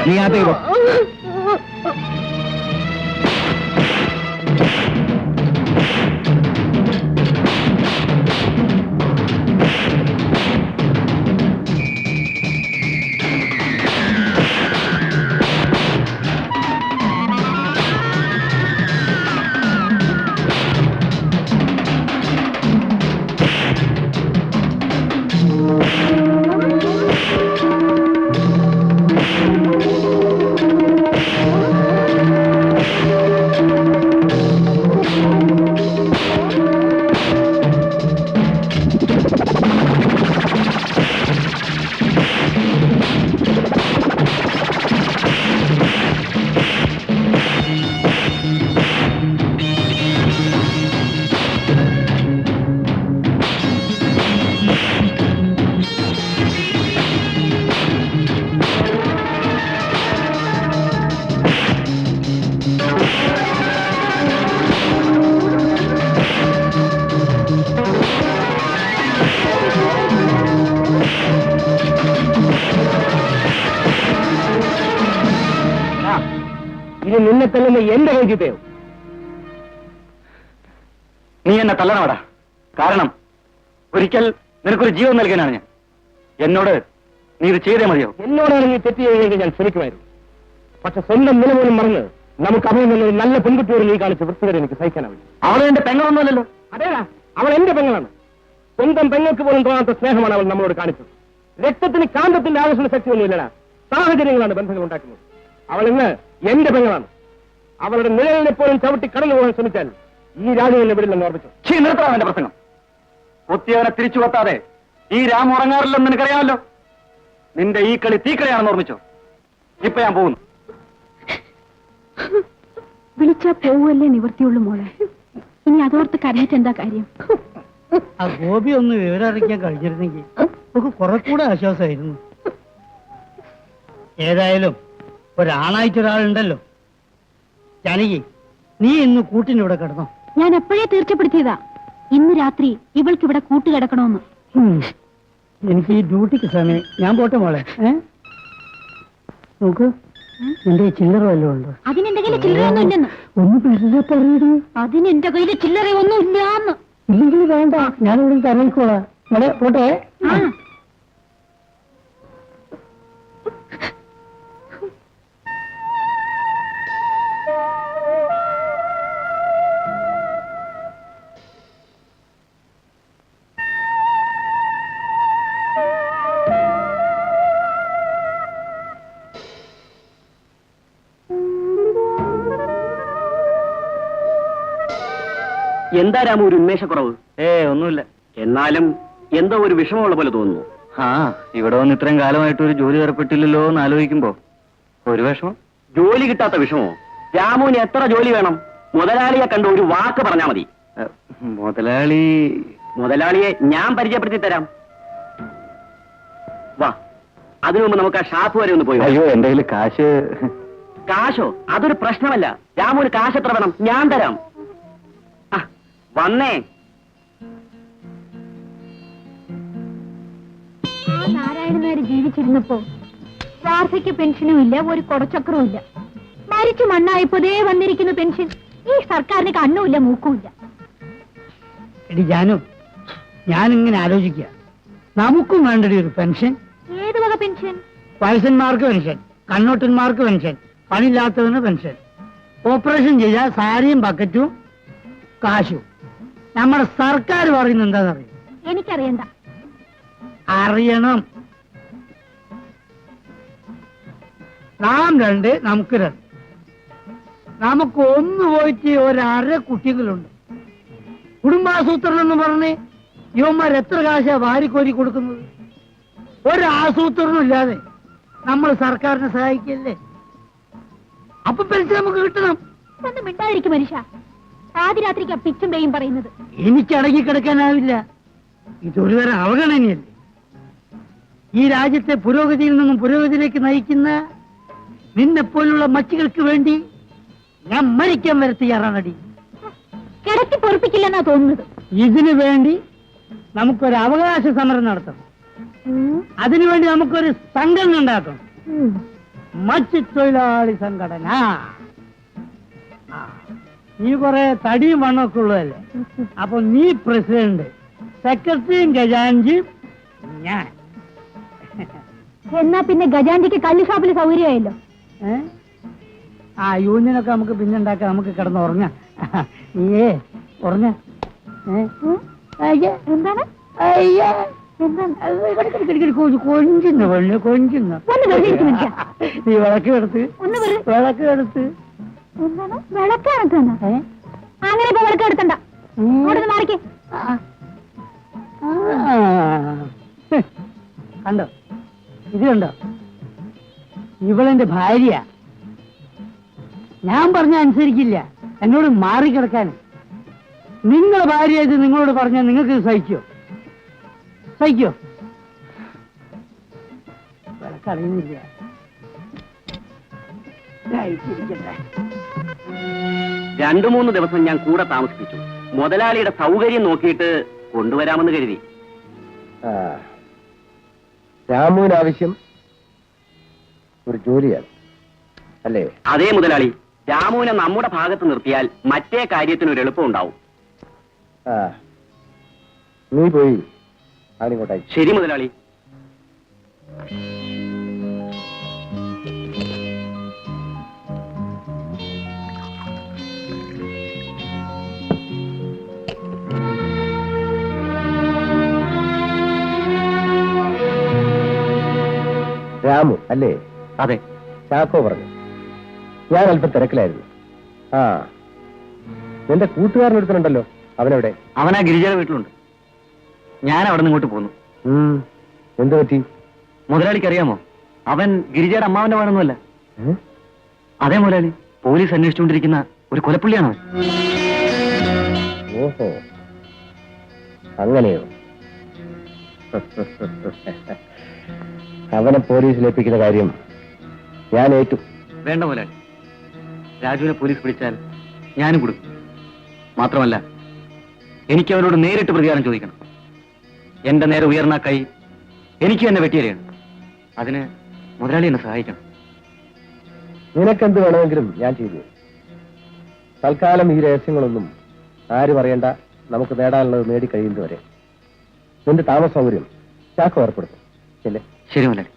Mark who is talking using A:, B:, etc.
A: നീ ആദ്യം ഇത് നിന്നെ തല്ലുന്ന എന്റെ വൈദ്യുതയോ? നീ എന്നെ തല്ലണമടാ. കാരണം ഒരിക്കൽ നിനക്കൊരു ജീവൻ നൽകാനാണ് ഞാൻ. എന്നോട് നീ ഇത് ചെയ്തേ മതിയോ? എന്നോടാണ് നീ തെറ്റ് ചെയ്യുമെങ്കിൽ ഞാൻ ക്ഷമിക്കുമായിരുന്നു. പക്ഷെ സ്വന്തം നിലപോലും മറന്ന് നമുക്ക് അഭയം എന്നൊരു നല്ല പെൺകുട്ടിയോട് നീ കാണിച്ച വൃത്തികരെ എനിക്ക് സഹിക്കാനാവില്ല. അവൾ എന്റെ പെങ്ങളൊന്നുമല്ലല്ലോ. അതേടാ, അവൾ എന്റെ പെങ്ങളാണ്. സ്വന്തം പെങ്ങൾക്ക് പോലും തോന്നാത്ത സ്നേഹമാണ് അവൾ നമ്മളോട് കാണിച്ചത്. രക്തത്തിന് കാന്തത്തിന്റെ ആകർഷണ ശക്തിയൊന്നുമില്ലടാ, സാഹചര്യങ്ങളാണ് ബന്ധങ്ങൾ ഉണ്ടാക്കുന്നത്. അവൾ ഇന്ന് എന്റെ പെങ്ങളാണ്. അവളുടെ നിഴലിനെ പോലും ചവിട്ടി കടന്നു പോകാൻ ശ്രമിച്ചാൽ ഈ രാജുവിനെ വിടില്ലെന്ന് ഓർമ്മിച്ചു. നിർത്തണം എന്റെ പ്രസംഗം. ഒത്തിയവനെ തിരിച്ചു കൊത്താതെ ഈ രാം ഉറങ്ങാറില്ലെന്ന് നിനക്കറിയാമല്ലോ. നിന്റെ ഈ കളി തീക്കളിയാണെന്ന് ഓർമ്മിച്ചോ. ഇപ്പൊ ഞാൻ പോകുന്നു.
B: വിളിച്ചാ പോവല്ലേ നിവൃത്തിയുള്ളൂ മോളെ. ഇനി അതോർത്ത് കരഞ്ഞിട്ട് എന്താ കാര്യം?
C: ആ ഗോപി ഒന്ന് വിവരം അറിയിക്കാൻ കഴിഞ്ഞിരുന്നെങ്കിൽ നമുക്ക് കുറെ കൂടെ ആശ്വാസമായിരുന്നു. ഏതായാലും ഒരാളായിട്ടൊരാളുണ്ടല്ലോ. ജാനകി, നീ ഇന്ന് കൂട്ടിനിവിടെ കിടന്നോ?
B: ഞാൻ എപ്പോഴേ തീർച്ചപ്പെടുത്തിയതാ ഇന്ന് രാത്രി ഇവൾക്ക് ഇവിടെ കൂട്ടുകിടക്കണമെന്ന്.
C: എനിക്ക് ഈ ഡ്യൂട്ടിക്ക് സമയം. ഞാൻ പോട്ടെ മോളെ. നോക്ക്, എന്റെ ചില്ലറ വല്ലതും ഉണ്ടോ?
B: അതിനെന്റെ കയ്യിൽ ചില്ലറയൊന്നും ഇല്ലെന്ന്.
C: ഒന്ന് വെറുതെ പറയൂ.
B: അതിനെന്റെ കയ്യിൽ ചില്ലറയൊന്നും ഇല്ലാന്ന്.
C: ഇല്ലെങ്കിൽ വേണ്ട, ഞാനിവിടെ തരയിക്കോളാം. മോളെ പോട്ടെ.
A: എന്താ രാമു ഒരു ഉന്മേഷക്കുറവ്? ഒന്നുമില്ല. എന്നാലും എന്തോ ഒരു വിഷമമുള്ള പോലെ തോന്നുന്നു. ഇവിടെ വന്ന് ഇത്രയും കാലമായിട്ട് ഒരു ജോലി ഏർപ്പെട്ടില്ലല്ലോ എന്ന് ആലോചിക്കുമ്പോ ഒരു വിഷമം. ജോലി കിട്ടാത്ത വിഷമോ? രാമുവിന് എത്ര ജോലി വേണം? മുതലാളിയെ കണ്ട് ഒരു വാക്ക് പറഞ്ഞാ മതി. മുതലാളിയെ ഞാൻ പരിചയപ്പെടുത്തി തരാം. വാ, അതിനു മുമ്പ് നമുക്ക് ആ ഷാപ്പ് വരെ ഒന്ന് പോയി.
D: അയ്യോ, എന്റെ കയ്യിൽ കാശ്.
A: കാശോ? അതൊരു പ്രശ്നമല്ല. രാമുവിന് കാശ് എത്ര വേണം? ഞാൻ തരാം. വന്നേ.
B: നാരായണനാര് ജീവിച്ചിരുന്നപ്പോ വാർദ്ധക്യ പെൻഷനും ഇല്ല, ഒരു കൊടച്ചക്രവും ഇല്ല. മരിച്ചു മണ്ണായപ്പോ ദേ വന്നിരിക്കുന്ന പെൻഷൻ. ഈ സർക്കാരിന് കണ്ണുമില്ല മൂക്കുമില്ല.
C: എടി ജാനു, ഞാനിങ്ങനെ ആലോചിക്കുക, നമുക്കും വേണ്ടടി ഒരു പെൻഷൻ.
B: ഏത് വക പെൻഷൻ?
C: വയസ്സന്മാർക്ക് പെൻഷൻ, കണ്ണോട്ടന്മാർക്ക് പെൻഷൻ, പണിയില്ലാത്തവന് പെൻഷൻ. ഓപ്പറേഷൻ ചെയ്താൽ സാരിയും ബക്കറ്റും കാശും. നമ്മുടെ സർക്കാർ പറയുന്നത് എന്താണെന്നറിയും?
B: എനിക്കറിയണ്ട.
C: അറിയണം. നാം രണ്ട്, നമുക്ക് രണ്ട്. നമുക്ക് ഒന്ന് പോയിട്ട് ഒരര കുട്ടികളുണ്ട്. കുടുംബാസൂത്രണം എന്ന് പറഞ്ഞ് യുവന്മാർ എത്ര കാശാ വാരിക്കോരി കൊടുക്കുന്നത്? ഒരാസൂത്രണം ഇല്ലാതെ നമ്മൾ സർക്കാരിനെ സഹായിക്കല്ലേ? അപ്പൊ പെൻഷൻ നമുക്ക് കിട്ടണം.
B: ഒന്നും മിണ്ടാതിരിക്കും മനുഷ്യ. ആദ്യരാത്രിക്കാ പിച്ചും പേയും പറയുന്നത്.
C: എനിക്ക് അടങ്ങി കിടക്കാനാവില്ല. ഇതൊരു തരം അവഗണനയല്ലേ? ഈ രാജ്യത്തെ പുരോഗതിയിൽ നിന്നും പുരോഗതിയിലേക്ക് നയിക്കുന്ന നിന്നെപ്പോലുള്ള മച്ചികൾക്ക് വേണ്ടി ഞാൻ മരിക്കാൻ വരെ തയ്യാറാണടി.
B: കിടത്തി പൊറപ്പിക്കില്ലെന്നാ തോന്നുന്നത്.
C: ഇതിനു വേണ്ടി നമുക്കൊരു അവകാശ സമരം നടത്തണം. അതിനുവേണ്ടി നമുക്കൊരു സംഘടന ഉണ്ടാക്കണം. മത്സ്യ തൊഴിലാളി സംഘടന. നീ കുറെ തടിയും മണ്ണൊക്കെ ഉള്ളതല്ലേ? അപ്പൊ നീ പ്രസിഡന്റ്, സെക്രട്ടറിയും ഖജാൻജിയും ഞാൻ.
B: എന്നാ പിന്നെ ഗജാന്റിക്ക് കള്ളി ഷാപ്പിൽ സൗകര്യമായല്ലോ.
C: ആ യൂണിയനൊക്കെ നമുക്ക് പിന്നെ ഉണ്ടാക്കാം. നമുക്ക് കിടന്ന് ഉറങ്ങാം. നീയേ ഉറങ്ങ.
B: എന്താണ്?
C: കൊഞ്ചുന്നു പെണ്ണ്, കൊഞ്ചുന്നു. നീ വിളക്ക് എടുത്ത്, വിളക്ക് എടുത്ത്.
B: എന്താണ് വിളക്കെടുത്തന്നെ? അങ്ങനെ ഇപ്പൊ വിളക്കെടുത്തണ്ട. മാറിക്കേ.
C: കണ്ടോ, ഇത് കണ്ടോ? ഇവളെന്റെ ഭാര്യ. ഞാൻ പറഞ്ഞ അനുസരിക്കില്ല, എന്നോട് മാറിക്കിടക്കാൻ. നിങ്ങളെ ഭാര്യ ഇത് നിങ്ങളോട് പറഞ്ഞാൽ നിങ്ങൾക്ക് സഹിക്കോ? സഹിക്കോ? വിളക്കറിയുന്നില്ല.
A: രണ്ടു മൂന്ന് ദിവസം ഞാൻ കൂടെ താമസിപ്പിച്ചു. മുതലാളിയുടെ സൗകര്യം നോക്കിയിട്ട് കൊണ്ടുവരാമെന്ന് കരുതി.
D: രാമുവിന് ആവശ്യം ഒരു ജോലിയാണ് അല്ലേ?
A: അതേ മുതലാളി. രാമുവിനെ നമ്മുടെ ഭാഗത്ത് നിർത്തിയാൽ മറ്റേ കാര്യത്തിന് ഒരു എളുപ്പം ഉണ്ടാവും.
D: നീ പോയി അവനിങ്ങോട്ടായി.
A: ശരി മുതലാളി.
D: രാമു അല്ലേ?
A: അതെ.
D: ചാക്കോ പറഞ്ഞു. ഞാൻ അല്പം തിരക്കിലായിരുന്നു. നിന്റെ കൂട്ടുകാരനൊരുത്തനുണ്ടല്ലോ, അവനെവിടെ?
A: അവനാ ഗിരിജയുടെ വീട്ടിലുണ്ട്. ഞാൻ അവിടെ നിന്ന് ഇങ്ങോട്ട് പോന്നു.
D: എന്ത് പറ്റി?
A: മുതലാളിക്ക് അറിയാമോ, അവൻ ഗിരിജയുടെ അമ്മാവന്റെ മകനൊന്നുമല്ല. അതേ മുതലാളി, പോലീസ് അന്വേഷിച്ചുകൊണ്ടിരിക്കുന്ന ഒരു കൊലപ്പുള്ളിയാണ് അവൻ.
D: ഓഹോ, അങ്ങനെയോ? അവനെ പോലീസിലേൽപ്പിക്കുന്ന കാര്യം ഞാൻ ഏറ്റു.
A: വേണ്ട മുതലാളി, രാജുവിനെ പോലീസ് പിടിച്ചാൽ ഞാനും കൊടുക്കും. മാത്രമല്ല, എനിക്ക് അവനോട് നേരിട്ട് പ്രതികാരം ചോദിക്കണം. എന്റെ നേരെ ഉയർന്ന കൈ എനിക്ക് തന്നെ വെട്ടിയറിയണം. അതിന് മുതലാളി എന്നെ സഹായിക്കണം.
D: നിനക്കെന്ത് വേണമെങ്കിലും ഞാൻ ചെയ്തു. തൽക്കാലം ഈ രഹസ്യങ്ങളൊന്നും ആരും അറിയണ്ട. നമുക്ക് നേടാനുള്ളത് നേടിക്കഴിയുന്നതുവരെ നിന്റെ താമസ സൗകര്യം ചാക്കോ ഏർപ്പെടുത്തും.
A: ശരി മുതലാളി.